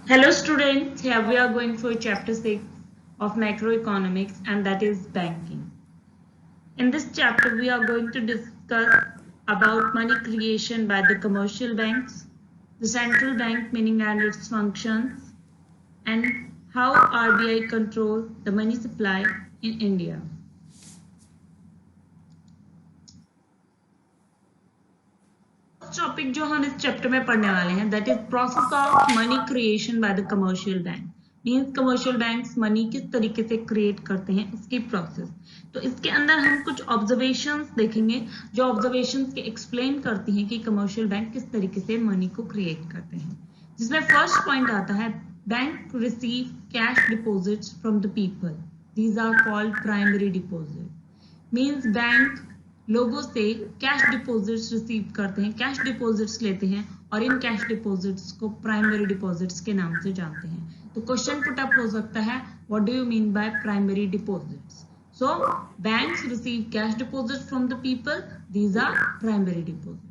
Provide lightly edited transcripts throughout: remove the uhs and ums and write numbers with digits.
Hello students, here we are going for chapter 6 of macroeconomics, and that is banking. In this chapter we are going to discuss about money creation by the commercial banks, the central bank meaning and its functions, and how RBI control the money supply in India. Topic जो हम इस chapter में पढ़ने वाले हैं that is process of money creation by the commercial bank. Means commercial banks money किस तरीके से क्रिएट करते हैं उसकी प्रोसेस। तो इसके अंदर हम कुछ ऑब्जर्वेशंस देखेंगे जो ऑब्जर्वेशंस के एक्सप्लेन करती हैं कि कमर्शियल बैंक किस तरीके से मनी को क्रिएट करते हैं। जिसमें फर्स्ट पॉइंट आता है bank receive cash deposits from the people, these are called primary deposit. Means bank लोगों से कैश डिपॉजिट्स रिसीव करते हैं, कैश डिपॉजिट्स लेते हैं और इन कैश डिपॉजिट्स को प्राइमरी डिपॉजिट्स के नाम से जानते हैं। तो क्वेश्चन पुट अप हो सकता है, what do you mean by primary deposits? So banks receive cash deposit from the people, these are primary deposit.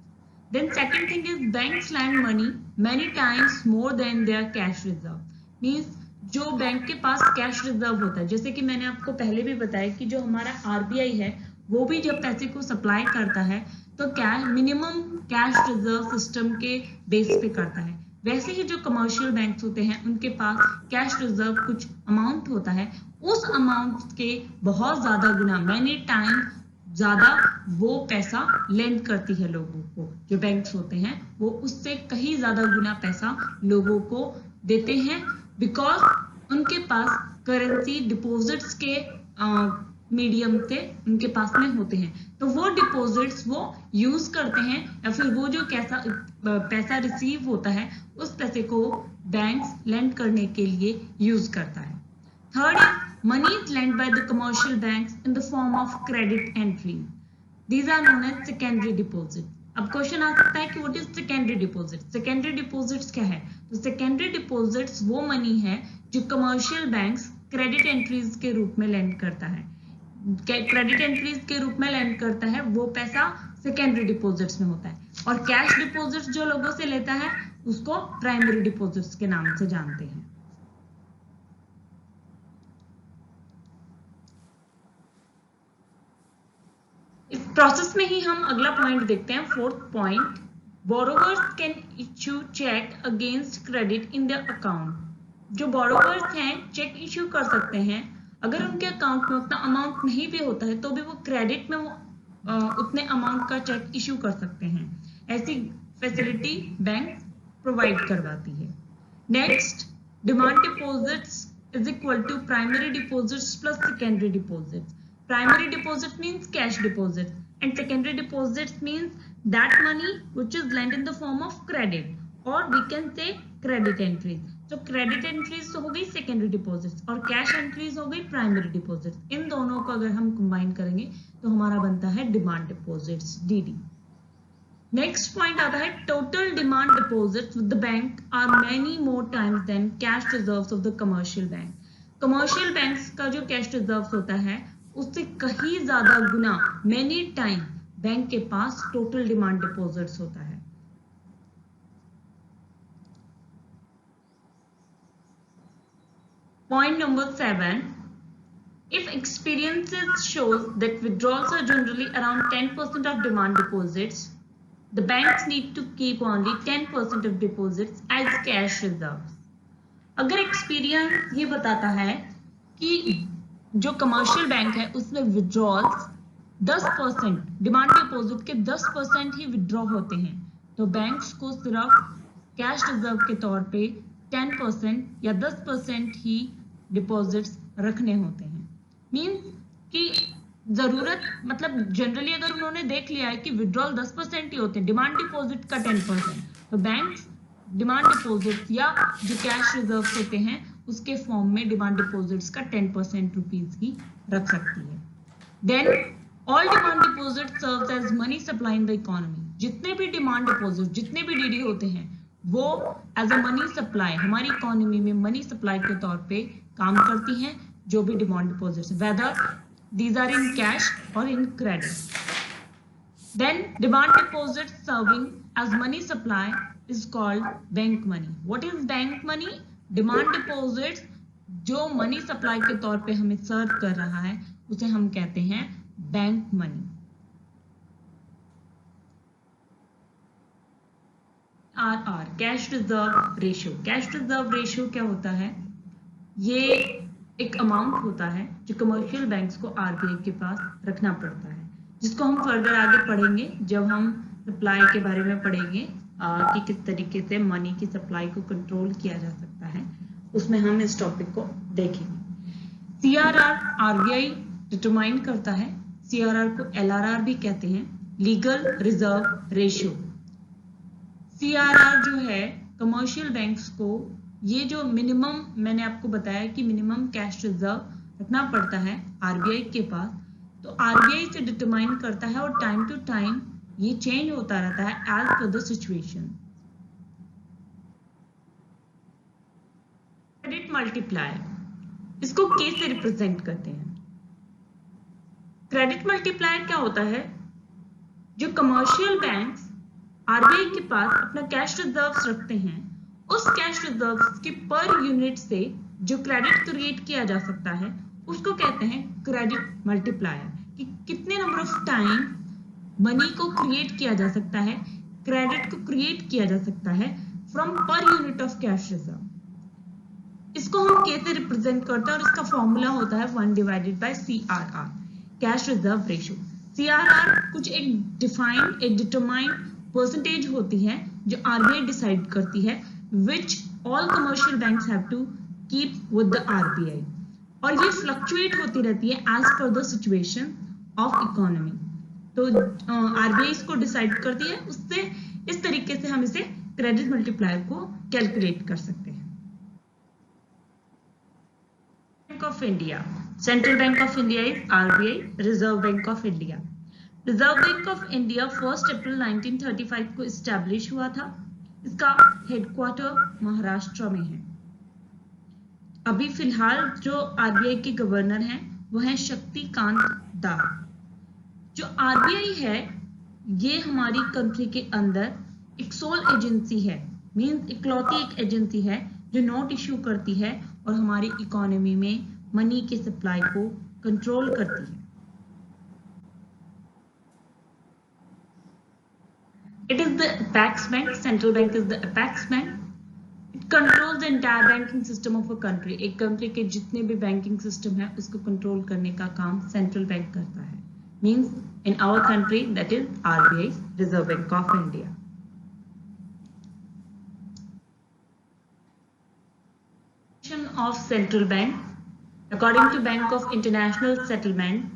Then second thing is banks lend money many times more than their cash reserve. Means जो bank के पास cash reserve होता है, जैसे कि मैंने आपको पहले भी बताया कि जो हमारा आरबीआई है वो भी जब पैसे को सप्लाई करता है तो cash minimum cash reserve system के बेस पे करता है। वैसे ही जो कमर्शियल बैंक्स होते हैं उनके पास कैश रिजर्व कुछ अमाउंट होता है, उस अमाउंट के बहुत ज्यादा गुना मैनी टाइम ज्यादा वो पैसा लेंड करती है लोगों को। जो बैंक्स होते हैं वो उससे कहीं ज्यादा गुना पैसा लोगों को देते हैं, बिकॉज उनके पास करेंसी डिपॉजिट्स के मीडियम से उनके पास में होते हैं। तो वो डिपॉजिट्स वो यूज करते हैं या फिर वो जो पैसा रिसीव होता है उस पैसे को बैंक्स लेंड करने के लिए यूज करता है। Third is money is lent by the commercial banks in the form of credit entries. These are known as secondary deposit. अब क्वेश्चन आ सकता है कि what is secondary deposit? Secondary deposits क्या है? तो सेकेंडरी डिपॉजिट्स वो मनी है जो कमर्शियल बैंक्स क्रेडिट एंट्रीज के रूप में लेंड करता है। क्रेडिट एंट्रीज के रूप में लेंड करता है, वो पैसा सेकेंडरी डिपॉजिट्स में होता है। और कैश डिपॉजिट्स जो लोगों से लेता है उसको प्राइमरी डिपॉजिट्स के नाम से जानते हैं। इस प्रोसेस में ही हम अगला पॉइंट देखते हैं, fourth point, borrowers can issue cheque against credit in their account. जो बोरोवर्स हैं चेक इश्यू कर सकते हैं, अगर उनके अकाउंट में उतना अमाउंट नहीं भी होता है तो भी वो क्रेडिट में वो उतने अमाउंट का चेक इश्यू कर सकते हैं। ऐसी फैसिलिटी बैंक प्रोवाइड करवाती है। Next, demand deposits is equal to primary deposits plus secondary deposits. Primary deposit means cash deposit and secondary deposits means that money which is lent in the form of credit or we can say credit entries. तो credit entries तो हो गई secondary deposits और cash entries हो गई primary deposits। इन दोनों को अगर हम combine करेंगे तो हमारा बनता है demand deposits DD। Next point आता है total demand deposits with the bank are many more times than cash reserves of the commercial bank. Commercial banks का जो कैश रिजर्व्स होता है उससे कहीं ज्यादा गुना मेनी टाइम बैंक के पास टोटल डिमांड डिपॉजिट्स होता है। Point number 7, if experiences shows that withdrawals are generally around 10% of demand deposits, the banks need to keep only 10% of deposits as cash reserves. अगर experience ये बताता है कि जो commercial bank है उसमें विड्रॉल्स 10% डिमांड डिपॉजिट के 10% ही विड्रॉ होते हैं, तो बैंक्स को सिर्फ कैश रिजर्व के तौर पे 10% या 10% ही डिपॉजिट्स रखने होते हैं। मींस कि जरूरत मतलब जनरली अगर उन्होंने देख लिया है कि विड्रॉल 10% ही होते हैं, डिमांड डिपॉजिट का 10%, तो बैंक्स डिमांड डिपॉजिट या जो कैश रिजर्व होते हैं उसके फॉर्म में डिमांड डिपॉजिट्स का 10% रुपीज ही रख सकती है। Then all demand deposit serves as money supply in the economy. जितने भी डिमांड डिपॉजिट जितने भी डीडी होते हैं वो एज अ मनी सप्लाई हमारी इकोनॉमी में मनी सप्लाई के तौर पे काम करती हैं। जो भी demand deposits whether these are in cash or in credit. Then demand deposit serving as money supply is called bank money. What is bank money? Demand deposits जो मनी सप्लाई के तौर पे हमें सर्व कर रहा है उसे हम कहते हैं bank money. Or cash reserve ratio. Cash reserve ratio क्या होता है? ये एक अमाउंट होता है जो कमर्शियल बैंक्स को आरबीआई के पास रखना पड़ता है, जिसको हम फर्दर आगे पढ़ेंगे जब हम सप्लाई के बारे में पढ़ेंगे कि किस तरीके से मनी की सप्लाई को कंट्रोल किया जा सकता है, उसमें हम इस टॉपिक को देखेंगे। सीआरआर आरबीआई डिटरमाइन करता है। सीआरआर को एलआरआर भी कहते हैं, लीगल रिजर्व रेशियो। सीआरआर जो है कमर्शियल बैंक्स को ये जो मिनिमम मैंने आपको बताया कि मिनिमम कैश रिजर्व रखना पड़ता है आरबीआई के पास, तो आरबीआई से डिटरमाइन करता है और टाइम टू टाइम ये चेंज होता रहता है as per the situation. Credit multiplier, इसको के से रिप्रेजेंट करते हैं। क्रेडिट मल्टीप्लायर क्या होता है? जो कमर्शियल बैंक्स आरबीआई के पास अपना कैश रिजर्व्स रखते हैं, उस कैश रिजर्व्स के पर यूनिट से जो क्रेडिट क्रिएट किया जा सकता है उसको कहते हैं क्रेडिट मल्टीप्लायर। कि कितने नंबर ऑफ टाइम मनी को क्रिएट किया जा सकता है, क्रेडिट को क्रिएट किया जा सकता है from per unit of cash reserve. इसको हम के से रिप्रेजेंट करते हैं और इसका फॉर्मूला होता है 1 divided by CRR, cash reserve ratio. CRR कुछ एक डिटरमाइंड परसेंटेज होती है जो आरबीआई डिसाइड करती है, which all commercial banks have to keep with the RBI, और ये फ्लक्चुएट होती रहती है as per the situation of economy। तो आरबीआई इसको डिसाइड करती है, उससे इस तरीके से हम इसे क्रेडिट मल्टीप्लायर को कैलकुलेट कर सकते हैं। Bank of India, central bank of India is RBI, reserve bank of India. Reserve bank of India 1 अप्रैल 1935 को इस्टेब्लिश हुआ था। इसका हेडक्वार्टर महाराष्ट्र में है। अभी फिलहाल जो आरबीआई के गवर्नर हैं वो हैं शक्तिकांत दास। जो आरबीआई है ये हमारी कंट्री के अंदर एक सोल एजेंसी है, मींस इकलौती एक एजेंसी है जो नोट इश्यू करती है और हमारी इकोनॉमी में मनी के सप्लाई को कंट्रोल करती है। It is the apex bank. Central bank is the apex bank. It controls the entire banking system of a country. एक कंट्री के जितने भी बैंकिंग सिस्टम है उसको कंट्रोल करने का काम सेंट्रल बैंक करता है। Means in our country that is RBI, Reserve Bank of India. Of central bank, according to Bank of International Settlement,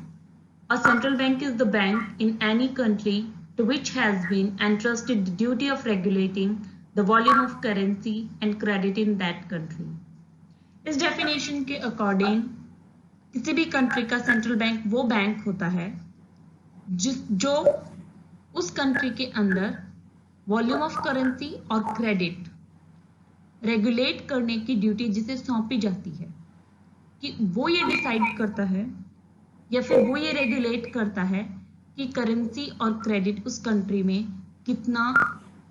a central bank is the bank in any country to which has been entrusted the duty of regulating the volume of currency and credit in that country. इस definition के according किसी भी country का central bank वो bank होता है जो उस कंट्री के अंदर वॉल्यूम ऑफ करेंसी और क्रेडिट रेगुलेट करने की ड्यूटी जिसे सौंपी जाती है, कि वो ये डिसाइड करता है या फिर वो ये रेगुलेट करता है कि करेंसी और क्रेडिट उस कंट्री में कितना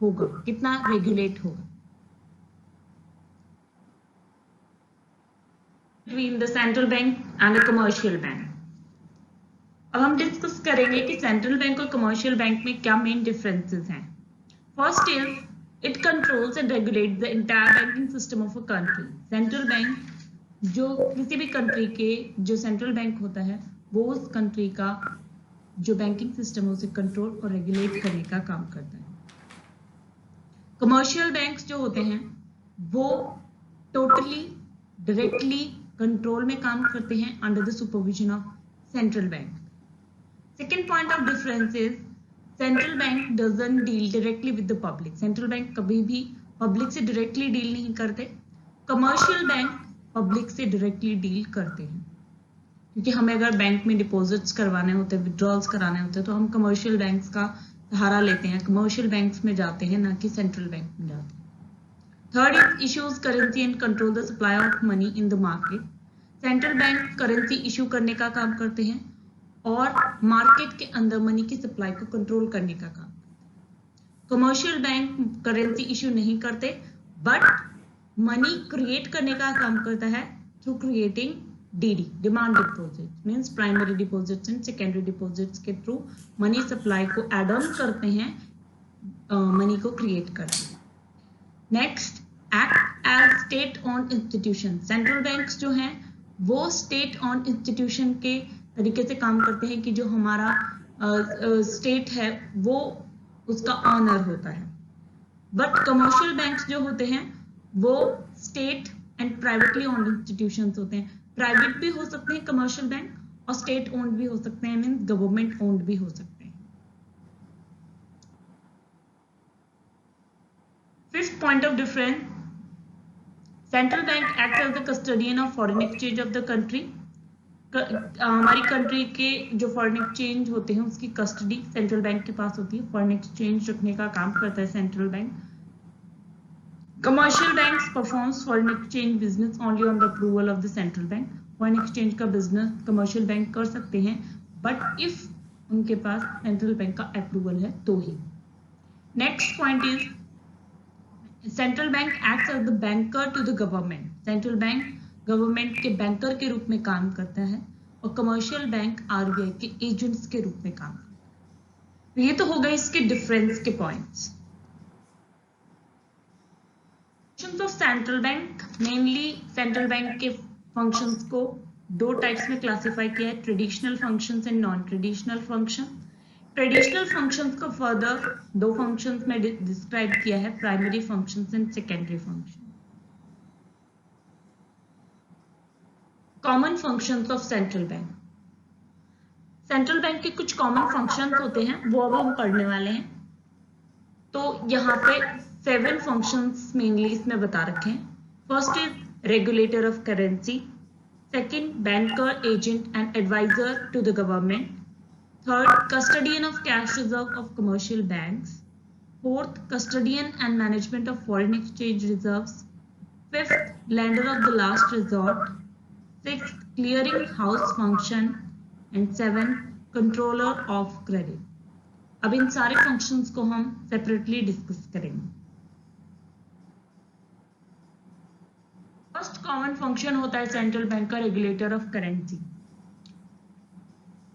होगा, कितना रेगुलेट होगा। Between the central bank and a commercial bank. अब हम डिस्कस करेंगे कि सेंट्रल बैंक और कमर्शियल बैंक में क्या मेन डिफरेंसेस हैं। First is it controls and regulates the entire banking system of a country. Central bank जो किसी भी कंट्री के जो सेंट्रल बैंक होता है वो उस कंट्री का जो बैंकिंग सिस्टम है उसे कंट्रोल और रेगुलेट करने का काम करता है। कमर्शियल बैंक्स जो होते हैं वो टोटली डायरेक्टली कंट्रोल में काम करते हैं under the supervision of central bank. Second point of difference is central bank doesn't deal directly with the public. Central bank कभी भी पब्लिक से डायरेक्टली डील नहीं करते। कमर्शियल बैंक पब्लिक से डायरेक्टली डील करते हैं, क्योंकि हमें अगर बैंक में डिपॉजिट्स करवाने होते हैं, विड्रॉल्स कराने होते हैं, तो हम कमर्शियल बैंक्स का सहारा लेते हैं, कमर्शियल बैंक्स में जाते हैं, ना कि सेंट्रल बैंक में जाते हैं। Third is issues currency and control the supply of money in the market. Central bank currency issue करने का काम करते हैं और मार्केट के अंदर मनी की सप्लाई को कंट्रोल करने का काम। कमर्शियल बैंक करेंसी इशू नहीं करते, बट मनी क्रिएट करने का काम करता है through creating DD, demand deposit, means primary deposits and secondary deposits के थ्रू मनी सप्लाई को एड ऑन करते हैं, मनी को क्रिएट करते हैं। Next, act as state owned institution. Central banks जो हैं वो स्टेट ओन्ड इंस्टीट्यूशन के तरीके से काम करते हैं कि जो हमारा स्टेट है वो उसका ऑनर होता है। बट कमर्शियल बैंक्स जो होते हैं वो state and privately owned institutions होते हैं। प्राइवेट भी हो सकते हैं कमर्शियल बैंक और स्टेट ओन्ड भी हो सकते हैं, मींस गवर्नमेंट ओन्ड भी हो सकते हैं। Fifth point of difference, central bank act as the custodian of foreign exchange of the country. हमारी कंट्री के जो फॉरेन एक्सचेंज होते हैं उसकी कस्टडी सेंट्रल बैंक के पास होती है। फॉरेन एक्सचेंज रखने का काम करता है central bank. Commercial banks performs foreign exchange business only on the approval of the central bank. Foreign exchange का बिजनेस कमर्शियल बैंक कर सकते हैं, बट इफ उनके पास सेंट्रल बैंक का अप्रूवल है तो ही। Next point is, central bank acts as the banker to the government. Central bank government के बैंकर के रूप में काम करता है और कमर्शियल बैंक आरबीआई के एजेंट्स के रूप में काम करता है। ये तो हो गए इसके डिफरेंस के points. Functions of central bank, mainly central bank के फंक्शंस को दो टाइप्स में क्लासिफाई किया है, traditional functions and non traditional function. Traditional functions को फर्दर दो फंक्शंस में डिस्क्राइब किया है, primary functions and secondary function. Common functions of central bank. Central bank के कुछ कॉमन फंक्शंस होते हैं वो अब हम पढ़ने वाले हैं। तो यहाँ पे 7 फंक्शंस मेनली इसमें बता रखे हैं। First is regulator of currency, second banker, agent and adviser to the government, third custodian of cash reserve of commercial banks, fourth custodian and management of foreign exchange reserves, fifth lender of the last resort, sixth clearing house function and 7 controller of credit। अब इन सारे functions को हम separately discuss करेंगे। First common function होता है central bank का regulator of currency.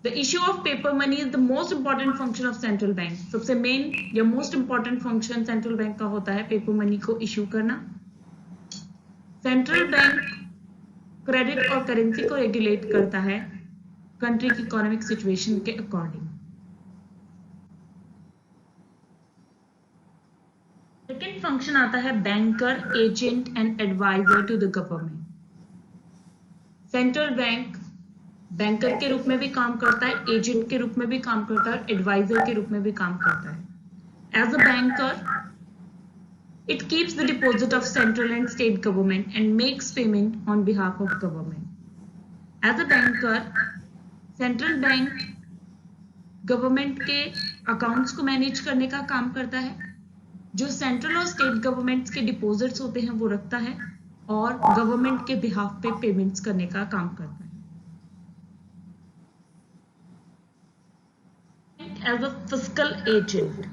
The issue of paper money is the most important function of central bank. सबसे main या most important function central bank का होता है पेपर मनी को इश्यू करना। सेंट्रल बैंक क्रेडिट और करेंसी को रेगुलेट करता है कंट्री की इकोनॉमिक सिचुएशन के अकॉर्डिंग। सेकेंड फंक्शन आता है banker, agent and adviser to the government. Central bank banker के रूप में भी काम करता है, एजेंट के रूप में भी काम करता है, एडवाइजर के रूप में भी काम करता है। As a banker, it keeps the deposit of central and state government and makes payment on behalf of government. As a banker, central bank government के अकाउंट्स को मैनेज करने का काम करता है। जो सेंट्रल और स्टेट गवर्नमेंट्स के डिपॉजिट्स होते हैं वो रखता है और गवर्नमेंट के बिहाफ पे पेमेंट्स करने का काम करता है। As a fiscal agent,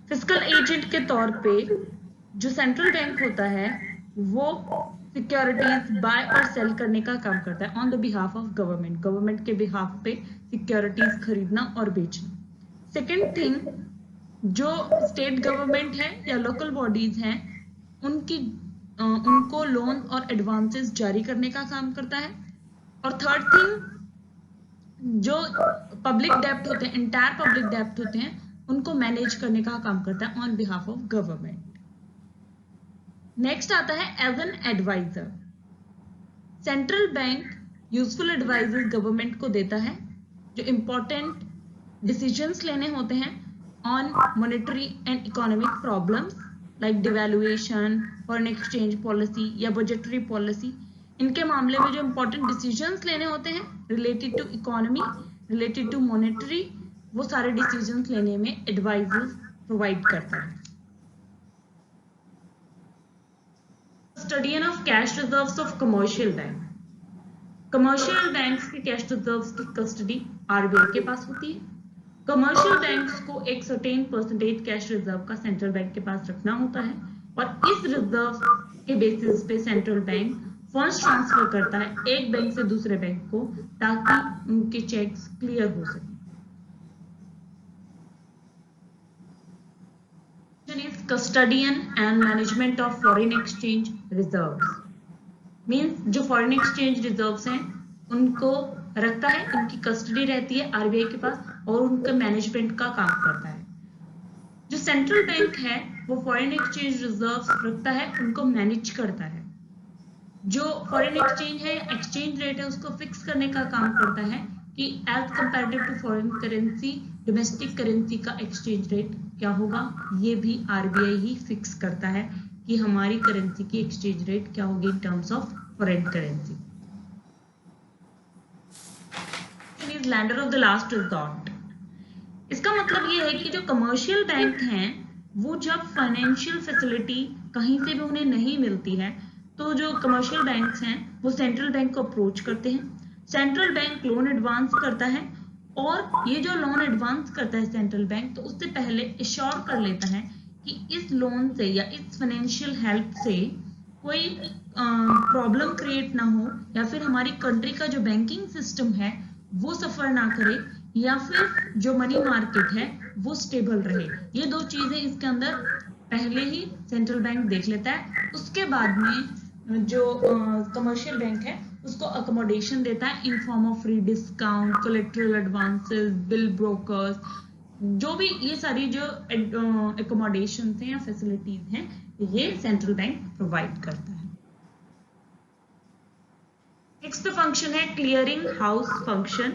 fiscal agent के तौर पे जो सेंट्रल बैंक होता है वो सिक्योरिटीज बाय और सेल करने का काम करता है on the behalf of government. Government के बिहाफ पे सिक्योरिटीज खरीदना और बेचना। सेकेंड थिंग, जो स्टेट गवर्नमेंट है या लोकल बॉडीज हैं उनको लोन और एडवांसेस जारी करने का काम करता है। और थर्ड थिंग, जो पब्लिक डेब्ट होते हैं, इंटायर पब्लिक डेब्ट होते हैं, उनको मैनेज करने का काम करता है on behalf of government. Next आता है as an adviser. Central bank useful advises government को देता है जो इंपॉर्टेंट डिसीजंस लेने होते हैं on monetary and economic problems like devaluation, foreign exchange policy या बजटरी पॉलिसी। इनके मामले में जो इंपॉर्टेंट डिसीजंस लेने होते हैं related to economy, related to monetary, वो सारे डिसीजंस लेने में एडवाइजेस प्रोवाइड करता है। Custodian of cash reserves of commercial bank. Commercial banks के कैश रिजर्व्स की कस्टडी आरबीआई के पास होती है। कमर्शियल बैंक्स को एक सर्टेन परसेंटेज कैश रिजर्व का सेंट्रल बैंक के पास रखना होता है और इस रिजर्व के बेसिस पे सेंट्रल बैंक फंड्स ट्रांसफर करता है एक बैंक से दूसरे बैंक को, ताकि उनके चेक्स क्लियर हो सके। Custodian and management of foreign exchange reserves, means जो फॉरेन एक्सचेंज रिजर्व्स हैं उनको रखता है, उनकी कस्टडी रहती है आरबीआई के पास और उनका मैनेजमेंट का काम करता है। जो सेंट्रल बैंक है वो फॉरेन एक्सचेंज रिजर्व्स रखता है, उनको मैनेज करता है। जो फॉरेन एक्सचेंज है, एक्सचेंज रेट है, उसको फिक्स करने का काम करता है कि as comparative to foreign currency domestic currency का एक्सचेंज रेट क्या होगा, ये भी आरबीआई ही फिक्स करता है कि हमारी करेंसी की एक्सचेंज रेट क्या होगी in terms of foreign currency. Is lender of the last resort. इसका मतलब ये है कि जो कमर्शियल बैंक हैं वो जब फाइनेंशियल फैसिलिटी कहीं से भी उन्हें नहीं मिलती है तो जो कमर्शियल बैंक्स हैं वो सेंट्रल बैंक को अप्रोच करते हैं। सेंट्रल बैंक लोन एडवांस करता है और ये जो लोन एडवांस करता है सेंट्रल बैंक, तो उससे पहले एश्योर कर लेता है कि इस लोन से या इस फाइनेंशियल हेल्प से कोई प्रॉब्लम क्रिएट ना हो, या फिर हमारी कंट्री का जो बैंकिंग सिस्टम है वो सफर ना करे, या फिर जो मनी मार्केट है वो स्टेबल रहे। ये दो चीजें इसके अंदर पहले ही सेंट्रल बैंक देख लेता है। उसके बाद में जो कमर्शियल बैंक है उसको अकोमोडेशन देता है in form of free discount, collateral advances, bill brokers, जो भी ये सारी जो अकोमोडेशन हैं या फैसिलिटीज हैं ये सेंट्रल बैंक प्रोवाइड करता है। नेक्स्ट फंक्शन है clearing house function.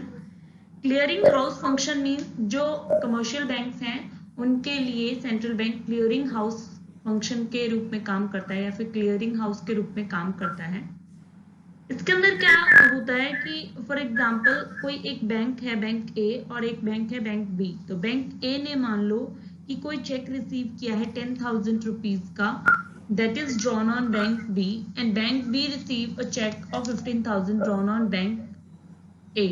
Clearing house function mean जो कमर्शियल बैंक्स हैं उनके लिए central bank clearing house function के रूप में काम करता है या फिर क्लियरिंग हाउस के रूप में काम करता है। इसके अंदर क्या होता है कि फॉर एग्जांपल कोई एक बैंक है बैंक ए और एक बैंक है बैंक बी। तो बैंक ए ने मान लो कि कोई चेक रिसीव किया है 10,000 रुपीज का, that is drawn on bank B, and bank B receive a check of 15,000 drawn on bank A।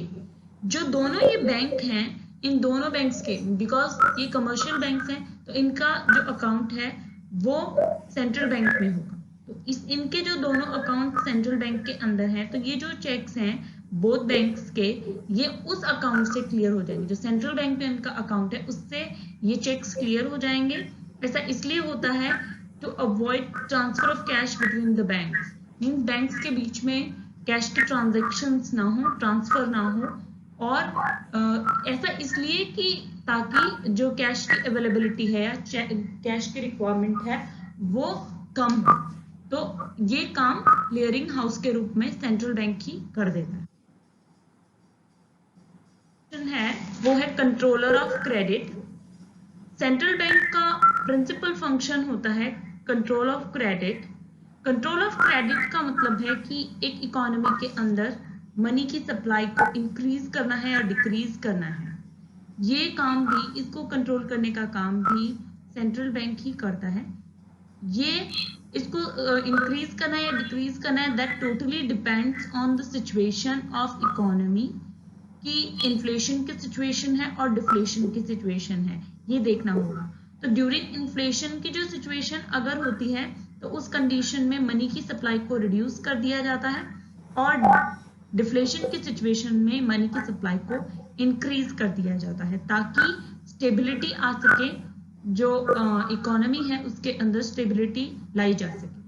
जो दोनों ये बैंक हैं, इन दोनों बैंक्स के, बिकॉज ये कमर्शियल बैंक्स हैं तो इनका जो अकाउंट है वो सेंट्रल बैंक में होगा। तो इनके जो दोनों अकाउंट सेंट्रल बैंक के अंदर हैं, तो ये जो चेक्स हैं बोथ बैंक्स के, ये उस अकाउंट से क्लियर हो जाएंगे। जो सेंट्रल बैंक में इनका अकाउंट है उससे ये चेक्स क्लियर हो जाएंगे। ऐसा इसलिए होता है to avoid transfer of cash between the banks, means banks के बीच में कैश के ट्रांजैक्शंस ना हो, ट्रांसफर ना हो, और ऐसा इसलिए कि ताकि जो कैश की अवेलेबिलिटी है या कैश की रिक्वायरमेंट है वो कम हो। तो ये काम क्लियरिंग हाउस के रूप में सेंट्रल बैंक ही कर देता है। वो है controller of credit. Central bank का प्रिंसिपल फंक्शन होता है control of credit. Control of credit का मतलब है कि एक इकोनॉमी के अंदर मनी की सप्लाई को इंक्रीज करना है या डिक्रीज करना है। ये काम भी, इसको कंट्रोल करने का काम भी सेंट्रल बैंक ही करता है। ये इसको इंक्रीज करना है या डिक्रीज करना है, that totally depends on the situation of economy, कि इन्फ्लेशन की सिचुएशन है और डिफ्लेशन की सिचुएशन है, ये देखना होगा। तो ड्यूरिंग इन्फ्लेशन की जो सिचुएशन अगर होती है तो उस कंडीशन में मनी की सप्लाई को रिड्यूस कर दिया जाता है, और डिफ्लेशन की सिचुएशन में मनी की सप्लाई को इंक्रीज कर दिया जाता है, ताकि स्टेबिलिटी आ सके, जो इकोनॉमी है उसके अंदर स्टेबिलिटी लाई जा सके।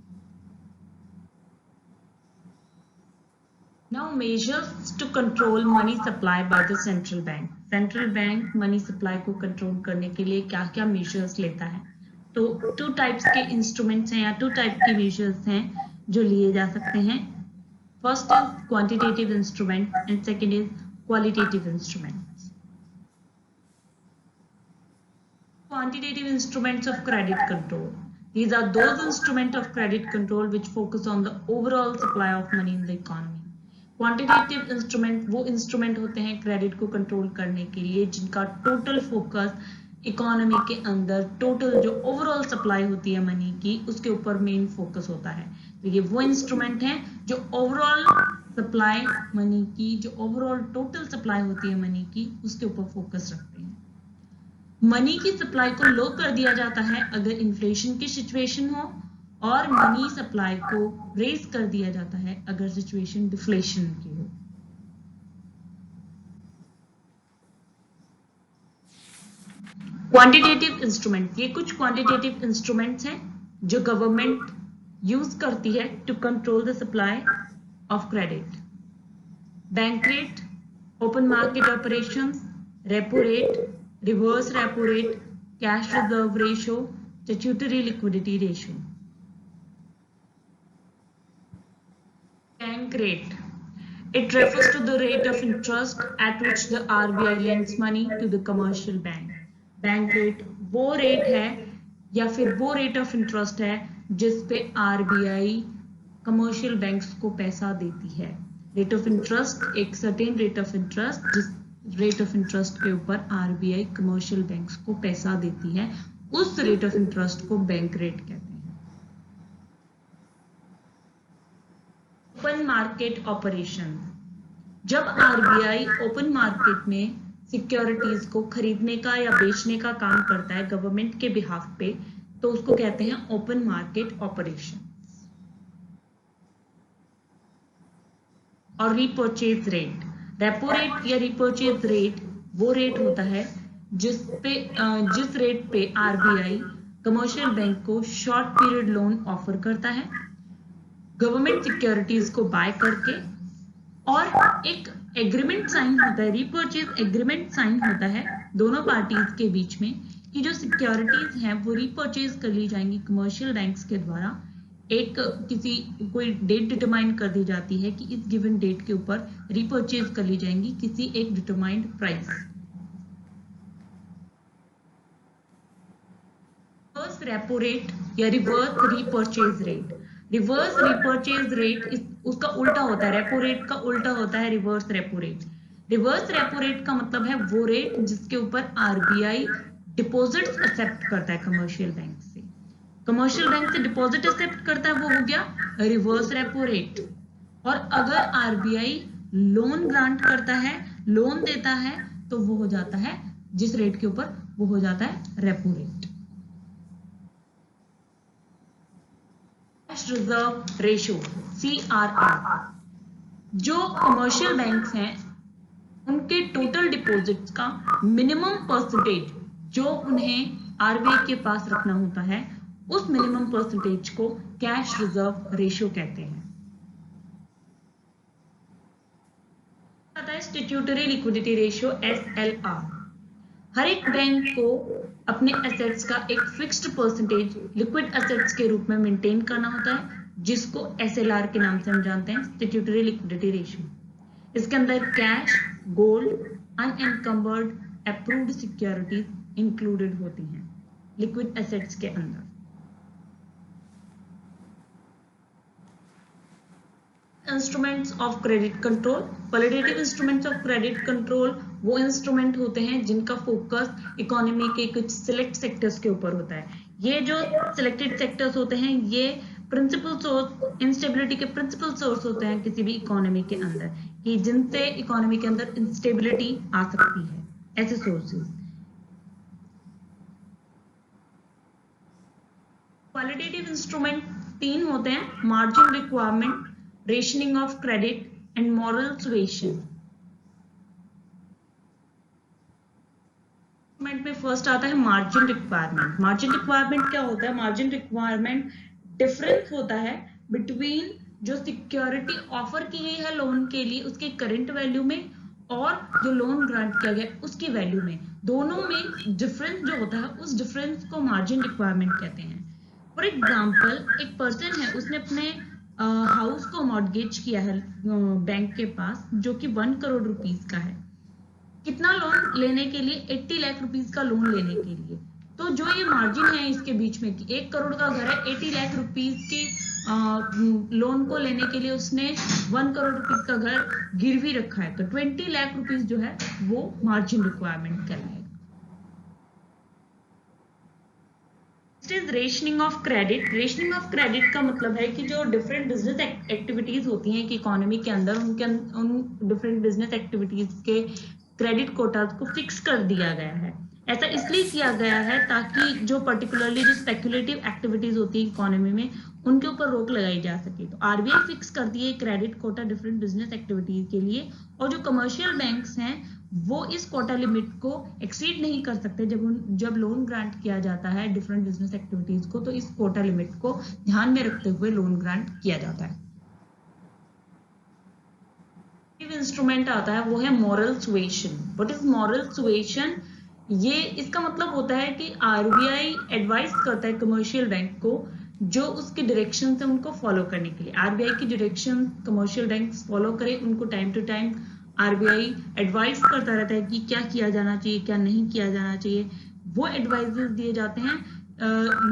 Now measures to control money supply by the central bank. Central bank money supply को कंट्रोल करने के लिए क्या क्या मेजर्स लेता है? तो टू टाइप्स के इंस्ट्रूमेंट्स हैं या टू टाइप के मेजर्स हैं जो लिए जा सकते हैं। First is quantitative instrument and second is qualitative instruments. Quantitative instruments of credit control. These are those instruments of credit control which focus on the overall supply of money in the economy. Quantitative instrument वो instrument होते हैं credit को control करने के लिए जिनका total focus economy के अंदर टोटल जो ओवरऑल सप्लाई होती है मनी की उसके ऊपर मेन फोकस होता है। तो ये वो इंस्ट्रूमेंट हैं जो ओवरऑल सप्लाई मनी की, जो ओवरऑल टोटल सप्लाई होती है मनी की, उसके ऊपर फोकस रखते हैं। मनी की सप्लाई को लो कर दिया जाता है अगर इन्फ्लेशन की सिचुएशन हो, और मनी सप्लाई को रेज कर दिया जाता है अगर सिचुएशन डिफ्लेशन की हो। क्वांटिटेटिव इंस्ट्रूमेंट, ये कुछ क्वांटिटेटिव इंस्ट्रूमेंट्स हैं जो गवर्नमेंट यूज करती है to control the supply of credit. Bank rate, open market operations, repo rate, reverse repo rate, cash reserve ratio, statutory liquidity ratio. Bank rate. It refers to the rate of interest at which the RBI lends money to the commercial bank. Bank rate वो rate है या फिर वो rate of interest है जिस पे RBI commercial banks को पैसा देती है। रेट ऑफ इंटरेस्ट, एक सर्टेन रेट ऑफ इंटरेस्ट, जिस रेट ऑफ इंटरेस्ट के ऊपर RBI कमर्शियल बैंक्स को पैसा देती है, उस रेट ऑफ इंटरेस्ट को बैंक रेट कहते हैं। ओपन मार्केट ऑपरेशन, जब आरबीआई ओपन मार्केट में सिक्योरिटीज को खरीदने का या बेचने का काम करता है गवर्नमेंट के बिहाफ पे, तो उसको कहते हैं ओपन मार्केट ऑपरेशन। और रीपर्चेज रेट, रेपो रेट या रीपर्चेज रेट वो रेट होता है जिस रेट पे आरबीआई कमर्शियल बैंक को शॉर्ट पीरियड लोन ऑफर करता है गवर्नमेंट सिक्योरिटीज को बाय करके, और एक एग्रीमेंट साइन होता है, रीपर्चेज एग्रीमेंट साइन होता है दोनों पार्टीज के बीच में कि जो सिक्योरिटीज हैं वो रीपर्चेज कर ली जाएंगी कमर्शियल बैंक्स के द्वारा। एक कोई डेट डिटरमाइन कर दी जाती है कि इस गिवन डेट के ऊपर रीपर्चेज कर ली जाएंगी किसी एक determined price. Reverse repo rate या reverse repurchase rate, reverse repurchase rate उसका उल्टा होता है, रेपो रेट का उल्टा होता है reverse repo rate. Reverse repo rate का मतलब है वो रेट जिसके ऊपर आरबीआई डिपॉजिट्स एक्सेप्ट करता है कमर्शियल बैंक से। कमर्शियल बैंक से डिपॉजिट एक्सेप्ट करता है, वो हो गया रिवर्स रेपो रेट। और अगर आरबीआई लोन ग्रांट करता है, लोन देता है, तो वो हो जाता है जिस रेट के ऊपर, वो हो जाता है repo rate. Cash reserve ratio CRR, जो कमर्शियल बैंक्स हैं उनके टोटल डिपॉजिट्स का मिनिमम परसेंटेज जो उन्हें आरबीआई के पास रखना होता है, उस मिनिमम परसेंटेज को कैश रिजर्व रेशियो कहते हैं। आता है स्टैट्यूटरी लिक्विडिटी रेशियो SLR। हर एक बैंक को अपने एसेट्स का एक फिक्स्ड परसेंटेज लिक्विड एसेट्स के रूप में मेंटेन करना होता है, जिसको SLR के नाम से हम जानते हैं, स्टैट्यूटरी लिक्विडिटी रेशियो। इसके अंदर cash, gold, unencumbered, approved securities included होती हैं लिक्विड एसेट्स के अंदर। Instruments of credit control, qualitative instruments of credit control वो इंस्ट्रूमेंट होते हैं जिनका फोकस इकोनॉमी के कुछ सिलेक्ट सेक्टर्स के ऊपर होता है। ये जो सिलेक्टेड सेक्टर्स होते हैं ये प्रिंसिपल सोर्स, इंस्टेबिलिटी के प्रिंसिपल सोर्स होते हैं किसी भी इकोनॉमी के अंदर, कि जिनसे इकोनॉमी के अंदर इंस्टेबिलिटी आ सकती है, ऐसे सोर्सेज। क्वालिटेटिव इंस्ट्रूमेंट 3 होते हैं, margin requirement, rationing of credit and moral suasion. में फर्स्ट आता है मार्जिन रिक्वायरमेंट। मार्जिन रिक्वायरमेंट क्या होता है? मार्जिन रिक्वायरमेंट डिफरेंस होता है बिटवीन जो सिक्योरिटी ऑफर की गई है लोन के लिए उसके करंट वैल्यू में और जो लोन ग्रांट किया गया उसकी वैल्यू में, दोनों में डिफरेंस जो होता है उस डिफरेंस को मार्जिन रिक्वायरमेंट कहते हैं। फॉर एग्जाम्पल, एक पर्सन है, उसने अपने हाउस को मॉर्गेज किया है बैंक के पास जो कि 1 करोड़ रुपीस का है। कितना लोन लेने के लिए? 80 लाख रुपीस का लोन लेने के लिए। तो जो ये मार्जिन है इसके बीच में कि 1 करोड़ का घर है, 80 लाख रुपीस की लोन को लेने के लिए उसने 1 करोड़ रुपीस का घर गिरवी रखा है, तो 20 लाख रुपीस जो है वो मार्जिन रिक्वायरमेंट कहलाएगा। Rationing of credit. Rationing of credit का मतलब है कि जो डिफरेंट बिजनेस एक्टिविटीज होती हैं कि इकोनॉमी के अंदर, उन डिफरेंट बिजनेस एक्टिविटीज के क्रेडिट कोटास को फिक्स कर दिया गया है। ऐसा इसलिए किया गया है ताकि जो पर्टिकुलरली जो स्पेक्युलेटिव एक्टिविटीज होती है इकोनॉमी में उनके ऊपर रोक लगाई जा सके। तो आरबीआई फिक्स करती है credit quota different business activities के लिए, और जो कमर्शियल बैंक्स हैं वो इस कोटा लिमिट को एक्सीड नहीं कर सकते। जब लोन ग्रांट किया जाता है डिफरेंट बिजनेस एक्टिविटीज को, तो इस कोटा लिमिट को ध्यान में रखते हुए लोन ग्रांट किया जाता है। इंस्ट्रूमेंट आता है वो है moral suasion. What is moral suasion? ये इसका मतलब होता है कि आरबीआई एडवाइस करता है कमर्शियल बैंक को जो उसके डायरेक्शन है उनको फॉलो करने के लिए। आरबीआई की डायरेक्शन कमर्शियल बैंक फॉलो करे, उनको time to time RBI advice करता रहता है कि क्या किया जाना चाहिए, क्या नहीं किया जाना चाहिए। वो एडवाइजेस दिए जाते हैं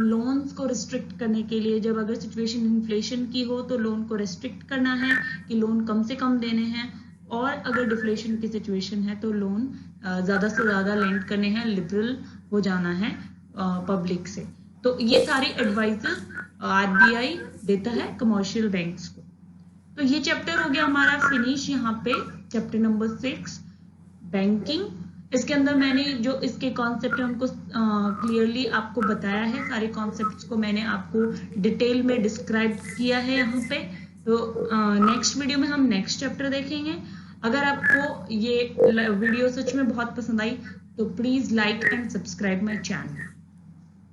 लोन्स को रिस्ट्रिक्ट करने के लिए। जब अगर सिचुएशन इन्फ्लेशन की हो तो लोन को रिस्ट्रिक्ट करना है कि लोन कम से कम देने हैं, और अगर डिफ्लेशन की सिचुएशन है तो लोन ज्यादा से ज्यादा लेंड करने हैं, लिबरल हो जाना है पब्लिक से। तो ये सारी एडवाइसेस आरबीआई देता है कमर्शियल बैंक्स को। तो ये चैप्टर हो गया हमारा फिनिश। यहाँ पे चैप्टर नंबर 6 बैंकिंग। इसके अंदर मैंने जो इसके कॉन्सेप्ट है उनको क्लियरली आपको बताया है। सारे कॉन्सेप्ट्स को मैंने आपको डिटेल में डिस्क्राइब किया है यहाँ पे। तो नेक्स्ट वीडियो में हम नेक्स्ट चैप्टर देखेंगे। अगर आपको ये वीडियो सच में बहुत पसंद आई तो please like and subscribe my channel.